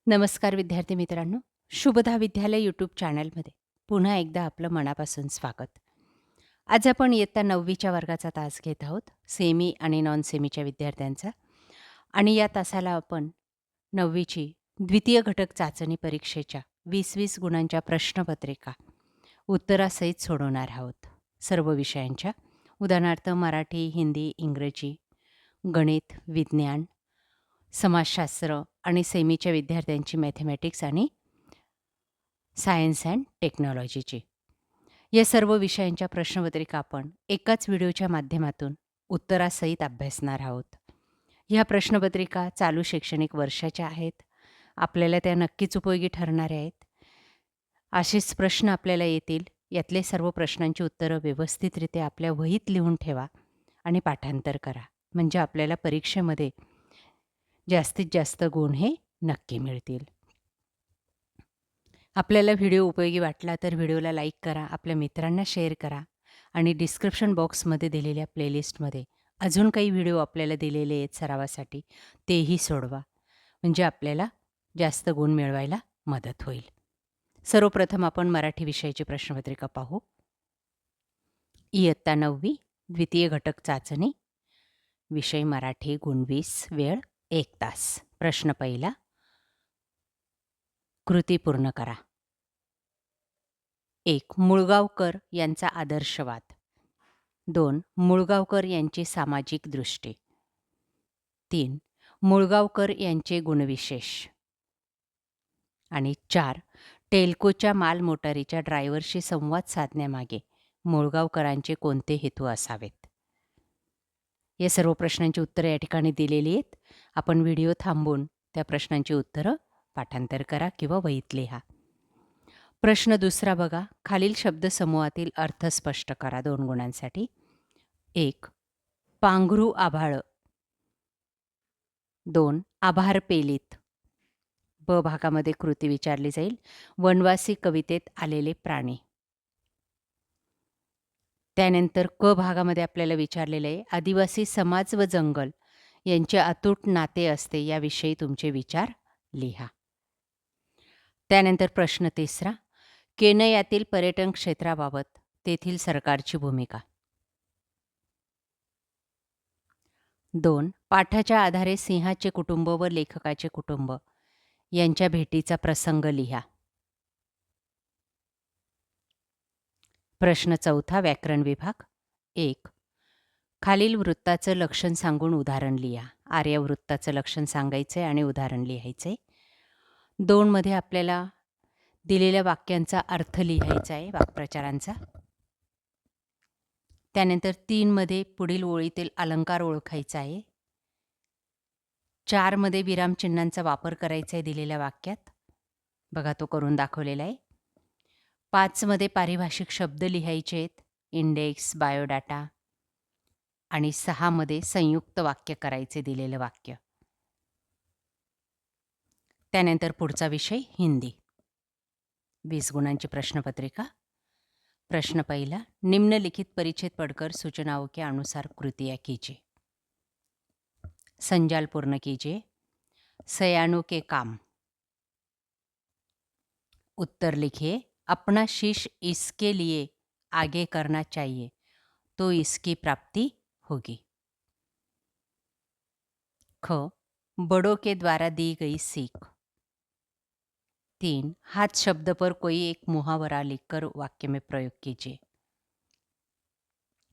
नमस्कार विद्यार्थी मित्रांनो, शुभदा विद्यालय यूट्यूब चॅनलमध्ये पुन्हा एकदा आपलं मनापासून स्वागत. आज आपण इयत्ता 9वीच्या वर्गाचा तास घेत आहोत, सेमी आणि नॉन सेमीच्या विद्यार्थ्यांचा. आणि या तासाला आपण 9वीची द्वितीय घटक चाचणी परीक्षेच्या 20-20 गुणांच्या प्रश्नपत्रिका उत्तरासहित सोडवणार आहोत. सर्व विषयांच्या, उदाहरणार्थ मराठी, हिंदी, इंग्रजी, गणित, विज्ञान, समाजशास्त्र आणि सेमीच्या विद्यार्थ्यांची मॅथमॅटिक्स आणि सायन्स अँड टेक्नॉलॉजीची. या सर्व विषयांच्या प्रश्नपत्रिका आपण एकाच व्हिडिओच्या माध्यमातून उत्तरासहित अभ्यासणार आहोत. ह्या प्रश्नपत्रिका चालू शैक्षणिक वर्षाच्या आहेत. आपल्याला त्या नक्कीच उपयोगी ठरणाऱ्या आहेत. असेच प्रश्न आपल्याला येतील. यातले सर्व प्रश्नांची उत्तरं व्यवस्थितरित्या आपल्या वहीत लिहून ठेवा आणि पाठांतर करा. म्हणजे आपल्याला परीक्षेमध्ये जास्तीत जास्त गुण हे नक्की मिळतील. आपल्याला व्हिडिओ उपयोगी वाटला तर व्हिडिओला लाईक करा, आपल्या मित्रांना शेअर करा आणि डिस्क्रिप्शन बॉक्समध्ये दिलेल्या प्लेलिस्टमध्ये अजून काही व्हिडिओ आपल्याला दिलेले आहेत सरावासाठी, तेही सोडवा. म्हणजे आपल्याला जास्त गुण मिळवायला मदत होईल. सर्वप्रथम आपण मराठी विषयाची प्रश्नपत्रिका पाहू. इयत्ता 9वी द्वितीय घटक चाचणी, विषय मराठी, गुण 20, वेळ 1 तास. प्रश्न पहिला, कृती पूर्ण करा. 1. मुळगावकर यांचा आदर्शवाद. 2. मुळगावकर यांची सामाजिक दृष्टी. 3. मुळगावकर यांचे गुणविशेष. आणि 4. टेल्कोच्या मालमोटारीच्या ड्रायव्हरशी संवाद साधण्यामागे मुळगावकरांचे कोणते हेतू असावेत. या सर्व प्रश्नांची उत्तरं या ठिकाणी दिलेली आहेत. आपण व्हिडिओ थांबवून त्या प्रश्नांची उत्तरं पाठांतर करा किंवा वहीत लिहा. प्रश्न दुसरा बघा. खालील शब्दसमूहातील अर्थ स्पष्ट करा 2 गुणांसाठी. 1. पांघरू आभाळ. 2. आभार पेलीत. ब भागामध्ये कृती विचारली जाईल. वनवासी कवितेत आलेले प्राणी. त्यानंतर क भागामध्ये आपल्याला विचारलेलं आहे, आदिवासी समाज व जंगल यांचे अतूट नाते असते याविषयी तुमचे विचार लिहा. त्यानंतर प्रश्न तिसरा, केनयातील पर्यटन क्षेत्राबाबत तेथील सरकारची भूमिका. 2. पाठाच्या आधारे सिंहाचे कुटुंब व लेखकाचे कुटुंब यांच्या भेटीचा प्रसंग लिहा. प्रश्न चौथा, व्याकरण विभाग. 1. खालील वृत्ताचं लक्षण सांगून उदाहरण लिहा. आर्यवृत्ताचं लक्षण सांगायचं आहे आणि उदाहरण लिहायचं आहे. 2 मध्ये आपल्याला दिलेल्या वाक्यांचा अर्थ लिहायचा आहे, वाक्प्रचारांचा. त्यानंतर 3 मध्ये पुढील ओळीतील अलंकार ओळखायचा आहे. 4 मध्ये विरामचिन्हांचा वापर करायचा आहे दिलेल्या वाक्यात. बघा तो करून दाखवलेला आहे. 5 मध्ये पारिभाषिक शब्द लिहायचे आहेत, इंडेक्स, बायोडाटा. आणि 6 मध्ये संयुक्त वाक्य करायचे दिलेलं वाक्य. त्यानंतर पुढचा विषय हिंदी. 20 गुणांची प्रश्नपत्रिका. प्रश्न पहिला, निम्नलिखित परिच्छेद पढ़कर सूचनाओं के अनुसार कृतियाँ कीजिए. संजाल पूर्ण कीजिए. सयानों के काम. उत्तर लिखिए. अपना शीश इसके लिए आगे करना चाहिए तो इसकी प्राप्ति होगी. ख. बड़ों के द्वारा दी गई सीख. 3. हाथ शब्द पर कोई एक मुहावरा लिखकर वाक्य में प्रयोग कीजिए.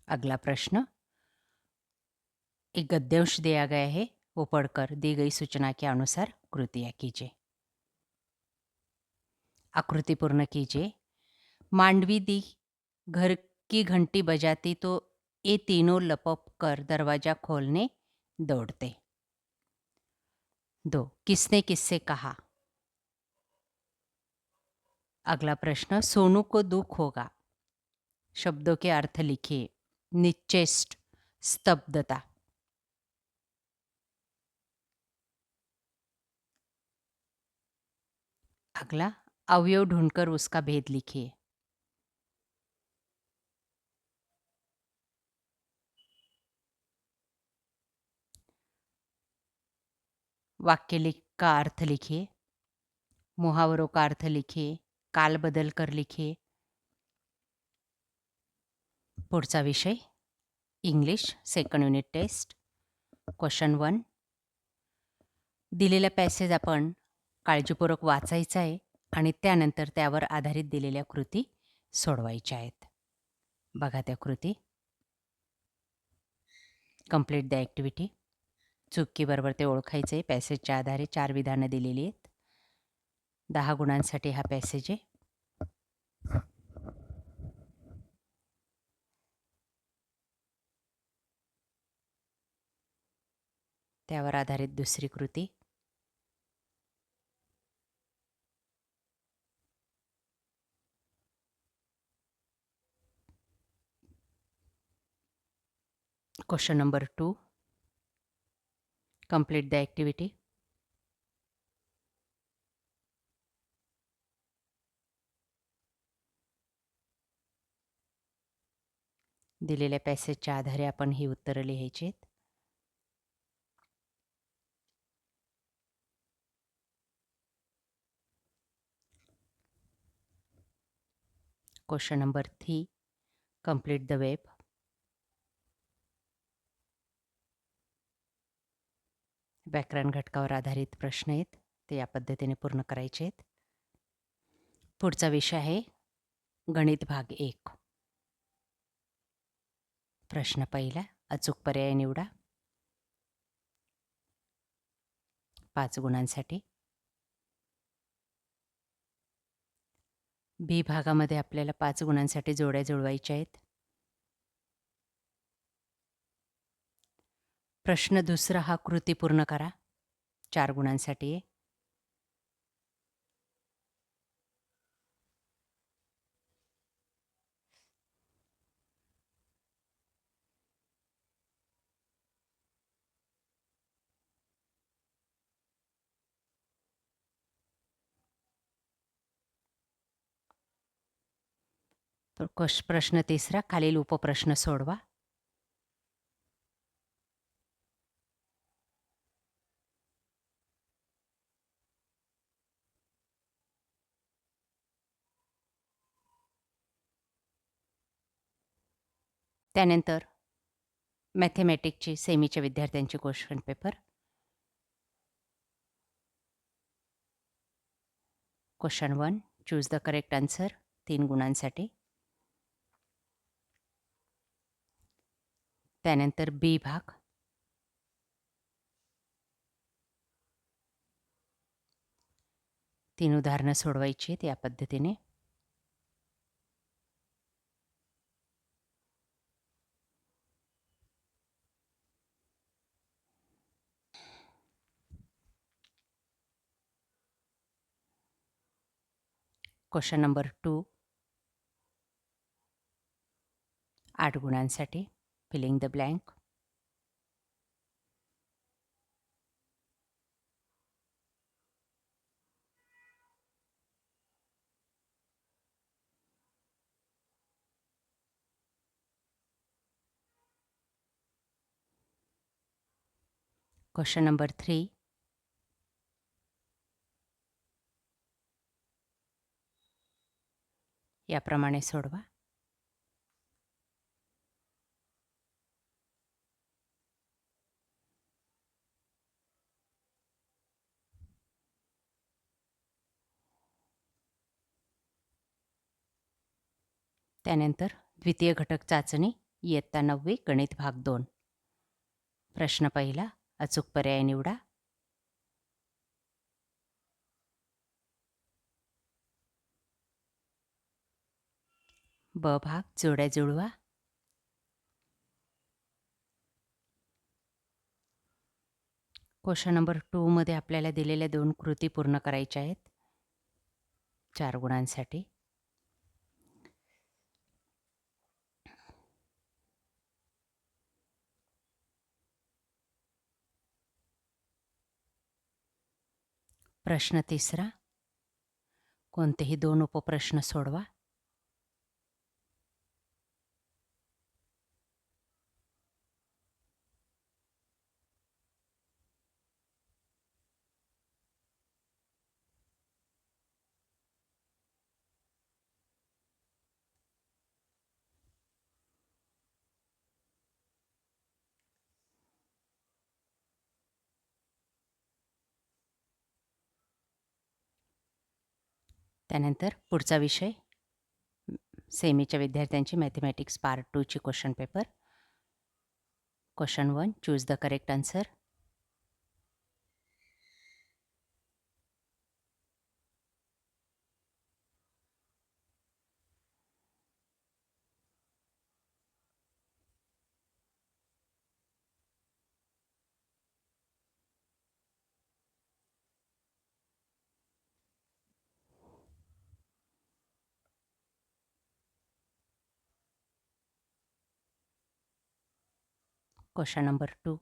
अगला प्रश्न, एक गद्यांश दिया गया है, वो पढ़कर दी गई सूचना के अनुसार कृतियाँ कीजिए. आकृति पूर्ण कीजिए. मांडवी दी घर की घंटी बजाती तो ये तीनों लपक कर दरवाजा खोलने दौड़ते. 2. किसने किससे कहा. अगला प्रश्न, सोनू को दुख होगा. शब्दों के अर्थ लिखिए. निश्चेष्ट, स्तब्धता. अगला, अवयव ढूंढकर उसका भेद लिखिए. वाक्य का अर्थ लिखिए. मुहावरों का अर्थ लिखिए, काल बदल कर लिखिए. पुढचा विषय English second unit test. Question 1. दिलेला पॅसेज आपण काळजीपूर्वक वाचायचा आहे आणि त्यानंतर त्यावर आधारित दिलेल्या कृती सोडवायच्या आहेत. बघा त्या कृती. Complete the activity. चुकीबरोबर ते ओळखायचे आहे. पॅसेजच्या आधारे 4 विधानं दिलेली आहेत. 10 गुणांसाठी हा पॅसेज आहे. त्यावर आधारित दुसरी कृती. Question number 2. Complete the activity. दिलेल्या पॅसेजच्या आधारे आपण ही उत्तरं लिहायची आहेत. Question number 3. Complete the web. व्याकरण घटकावर आधारित प्रश्न आहेत, ते या पद्धतीने पूर्ण करायचे आहेत. पुढचा विषय आहे गणित भाग 1. प्रश्न पहिला. अचूक पर्याय निवडा. 5 गुणांसाठी. बी भागामध्ये आपल्याला 5 गुणांसाठी जोड्या जुळवायच्या आहेत. प्रश्न दुसरा हा कृती पूर्ण करा. 4 गुणांसाठी आहे. प्रश्न तिसरा. खालील उपप्रश्न सोडवा. त्यानंतर मॅथेमॅटिकची सेमीच्या विद्यार्थ्यांची question paper. Question 1. Choose the correct answer. 3 गुणांसाठी. त्यानंतर बी भाग. तीन उदाहरणं सोडवायची आहेत या पद्धतीने. Question number 2. 8 गुणांसाठी. Filling the blank. Question number 3. याप्रमाणे सोडवा. त्यानंतर द्वितीय घटक चाचणी इयत्ता 9वी गणित भाग 2. प्रश्न पहिला. अचूक पर्याय निवडा. ब भाग. जोड्या जुळवा. क्वेश्चन नंबर 2 मध्ये आपल्याला दिलेल्या 2 कृती पूर्ण करायच्या आहेत 4 गुणांसाठी. प्रश्न तिसरा. कोणतेही 2 उपप्रश्न सोडवा. त्यानंतर पुढचा विषय सेमीच्या विद्यार्थ्यांची मॅथमॅटिक्स पार्ट 2ची question paper. Question 1, choose the correct answer. Question number 2.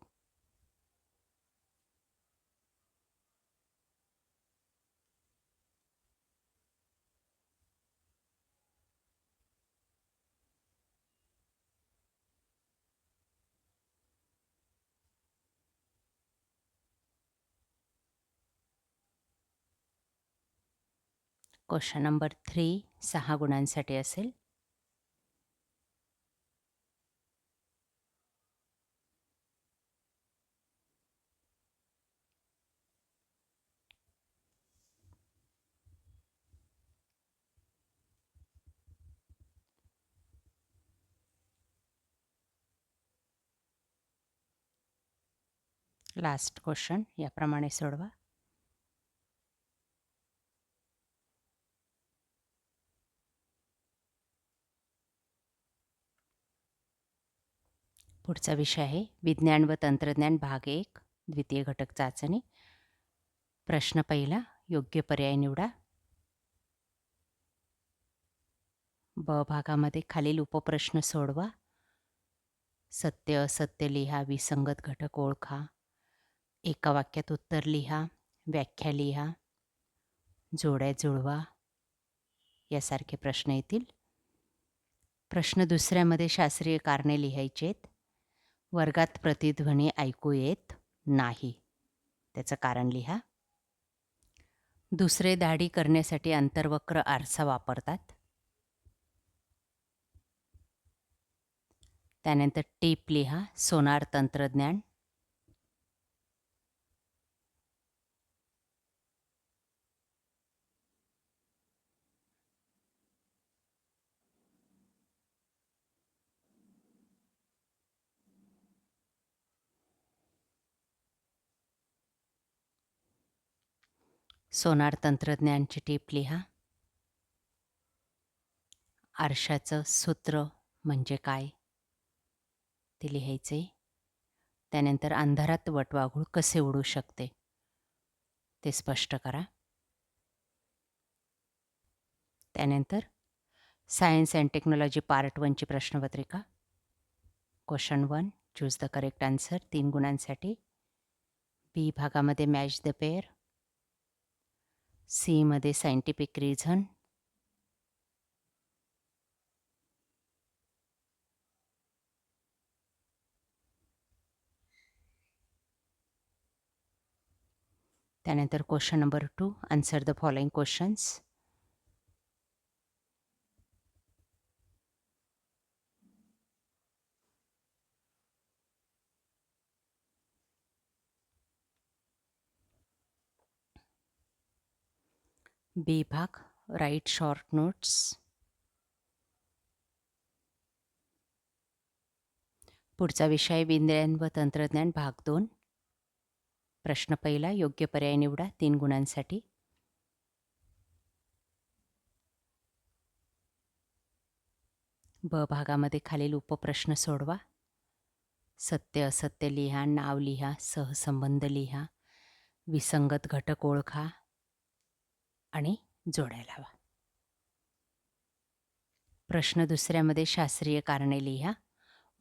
Question number 3 6 गुणांसाठी असेल. लास्ट क्वेश्चन याप्रमाणे सोडवा. पुढचा विषय आहे विज्ञान व तंत्रज्ञान भाग 1 द्वितीय घटक चाचणी. प्रश्न पहिला, योग्य पर्याय निवडा. ब भागामध्ये खालील उपप्रश्न सोडवा. सत्य असत्य लिहा, विसंगत घटक ओळखा, एका वाक्यात उत्तर लिहा, व्याख्या लिहा, जोड्या जुळवा यासारखे प्रश्न येतील. प्रश्न दुसऱ्यामध्ये शास्त्रीय कारणे लिहायचेत. वर्गात प्रतिध्वनी ऐकू येत नाही, त्याचं कारण लिहा. दुसरे दाढी करण्यासाठी अंतर्वक्र आरसा वापरतात. त्यानंतर टीप लिहा, सोनार तंत्रज्ञान. सोनार तंत्रज्ञानची टीप लिहा. आरशाचं सूत्र म्हणजे काय ते लिहायचे. त्यानंतर अंधारात वटवाघूळ कसे उडू शकते ते स्पष्ट करा. त्यानंतर सायन्स अँड टेक्नॉलॉजी पार्ट 1ची प्रश्नपत्रिका. Question 1, choose the correct answer 3 गुणांसाठी. बी भागामध्ये मॅच द पेअर. सी मध्ये सायंटिफिक रिझन. त्यानंतर question number 2, answer the following questions. B भाग, राईट शॉर्ट नोट्स. पुढचा विषय विज्ञान व तंत्रज्ञान भाग 2. प्रश्न पहिला, योग्य पर्याय निवडा 3 गुणांसाठी. ब भागामध्ये खालील उपप्रश्न सोडवा. सत्य असत्य लिहा, नाव लिहा, सहसंबंध लिहा, विसंगत घटक ओळखा आणि जोड्या लावा. प्रश्न दुसऱ्यामध्ये शास्त्रीय कारणे लिहा.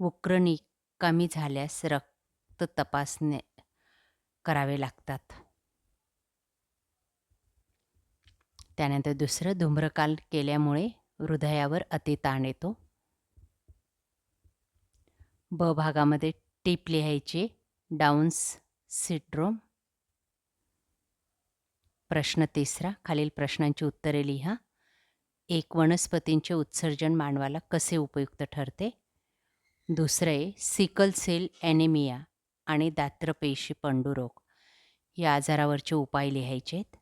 वक्र निकामी झाल्यास रक्त तपासणे करावे लागतात. त्यानंतर दुसरं, धूम्रपान केल्यामुळे हृदयावर अतिताण येतो. ब भागामध्ये टीप लिहायची, डाऊन्स सिंड्रोम. प्रश्न तिसरा, खालील प्रश्नांची उत्तरे लिहा. एक, वनस्पतींचे उत्सर्जन मानवाला कसे उपयुक्त ठरते. दुसरे, सिकल सेल ॲनिमिया आणि दात्रपेशी पंडुरोग या आजारावरचे उपाय लिहायचेत.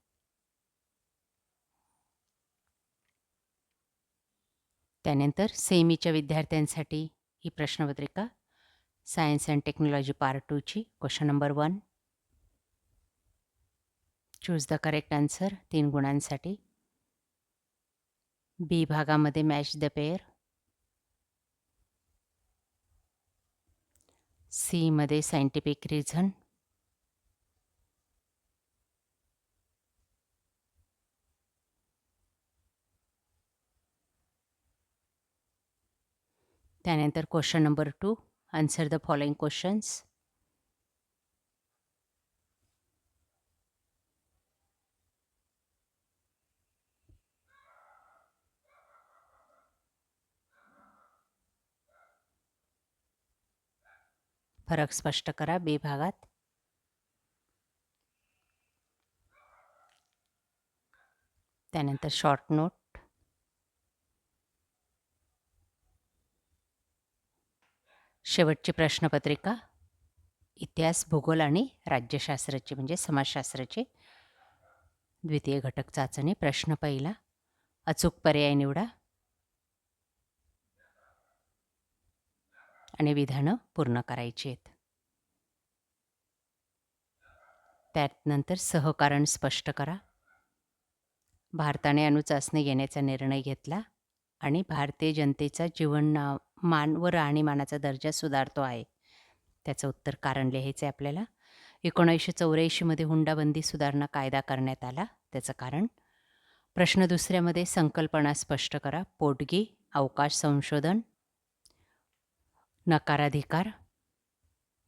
त्यानंतर सेमीच्या विद्यार्थ्यांसाठी ही प्रश्नपत्रिका सायन्स अँड टेक्नॉलॉजी पार्ट 2ची question number 1. Choose the correct answer 3 गुणांसाठी. बी भागामध्ये मॅच द पेअर. सी मध्ये सायंटिफिक रिझन. त्यानंतर question number 2. Answer the following questions. फरक स्पष्ट करा बी भागात. त्यानंतर शॉर्ट नोट. शेवटची प्रश्नपत्रिका इतिहास, भूगोल आणि राज्यशास्त्राची म्हणजे समाजशास्त्राची द्वितीय घटक चाचणी. प्रश्न पहिला. अचूक पर्याय निवडा आणि विधानं पूर्ण करायची आहेत. त्यानंतर सहकारण स्पष्ट करा. भारताने अणुचाचणी घेण्याचा निर्णय घेतला आणि भारतीय जनतेचा जीवनमान व राहणीमानाचा दर्जा सुधारतो आहे. त्याचं उत्तर कारण लिहायचं आहे आपल्याला. 1984मध्ये हुंडाबंदी सुधारणा कायदा करण्यात आला. त्याचं कारण. प्रश्न दुसऱ्यामध्ये संकल्पना स्पष्ट करा. पोटगी, अवकाश संशोधन, नकाराधिकार.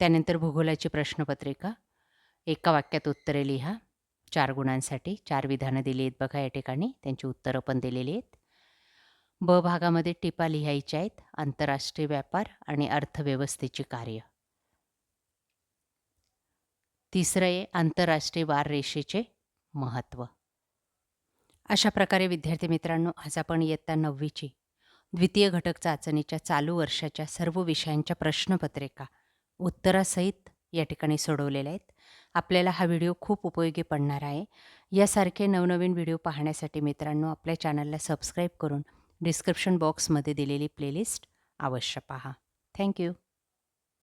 त्यानंतर भूगोलाची प्रश्नपत्रिका. एका वाक्यात उत्तरे लिहा 4 गुणांसाठी. 4 विधानं दिली आहेत बघा या ठिकाणी, त्यांची उत्तरं पण दिलेली आहेत. ब भागामध्ये टिपा लिहायच्या आहेत. आंतरराष्ट्रीय व्यापार आणि अर्थव्यवस्थेची कार्य. तिसरं आहे आंतरराष्ट्रीय वाररेषेचे महत्त्व. अशा प्रकारे विद्यार्थी मित्रांनो, आज आपण इयत्ता 9वीची द्वितीय घटक चाचणीच्या चालू वर्षाच्या सर्व विषयांच्या प्रश्नपत्रिका उत्तरासहित या ठिकाणी सोडवलेल्या आहेत. आपल्याला हा व्हिडिओ खूप उपयोगी पडणार आहे. यासारखे नवनवीन व्हिडिओ पाहण्यासाठी मित्रांनो, आपल्या चॅनलला सबस्क्राईब करून डिस्क्रिप्शन बॉक्समध्ये दिलेली प्लेलिस्ट अवश्य पहा. थँक्यू.